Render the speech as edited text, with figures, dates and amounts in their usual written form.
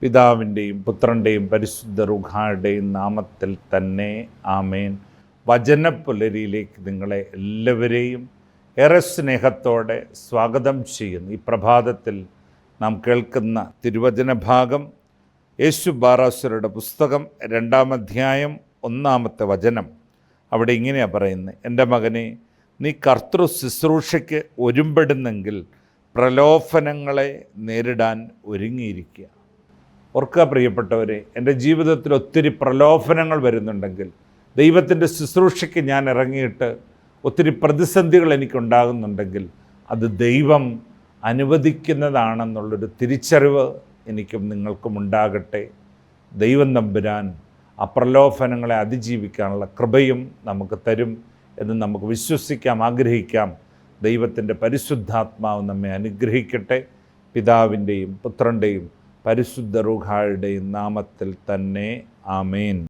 പിതാവിൻ്റെയും പുത്രൻ്റെയും പരിശുദ്ധ റൂഹായുടെയും നാമത്തിൽ തന്നെ ആമേൻ. വചനപ്പുലരിയിലേക്ക് നിങ്ങളെ എല്ലാവരെയും ഏറെ സ്നേഹത്തോടെ സ്വാഗതം ചെയ്യുന്നു. ഈ പ്രഭാതത്തിൽ നാം കേൾക്കുന്ന തിരുവചന ഭാഗം യേശു ബാറാസുരുടെ പുസ്തകം 2-ാം അധ്യായം 1-ാമത്തെ വചനം. അവിടെ ഇങ്ങനെയാണ് പറയുന്നത്: എൻ്റെ മകനെ, നീ കർത്തൃ ശുശ്രൂഷയ്ക്ക് ഒരുമ്പെടുന്നെങ്കിൽ പ്രലോഭനങ്ങളെ നേരിടാൻ ഒരുങ്ങിയിരിക്കുക. ഓർക്കുക പ്രിയപ്പെട്ടവരെ, എൻ്റെ ജീവിതത്തിൽ ഒത്തിരി പ്രലോഭനങ്ങൾ വരുന്നുണ്ടെങ്കിൽ, ദൈവത്തിൻ്റെ ശുശ്രൂഷയ്ക്ക് ഞാൻ ഇറങ്ങിയിട്ട് ഒത്തിരി പ്രതിസന്ധികൾ എനിക്കുണ്ടാകുന്നുണ്ടെങ്കിൽ അത് ദൈവം അനുവദിക്കുന്നതാണെന്നുള്ളൊരു തിരിച്ചറിവ് എനിക്കും നിങ്ങൾക്കും ഉണ്ടാകട്ടെ. ദൈവം തമ്പുരാൻ ആ പ്രലോഭനങ്ങളെ അതിജീവിക്കാനുള്ള കൃപയും നമുക്ക് തരും എന്ന് നമുക്ക് വിശ്വസിക്കാം, ആഗ്രഹിക്കാം. ദൈവത്തിൻ്റെ പരിശുദ്ധാത്മാവ് നമ്മെ അനുഗ്രഹിക്കട്ടെ. പിതാവിൻ്റെയും പുത്രൻ്റെയും പരിശുദ്ധ റൂഹായുടെയും നാമത്തിൽ തന്നെ ആമേൻ.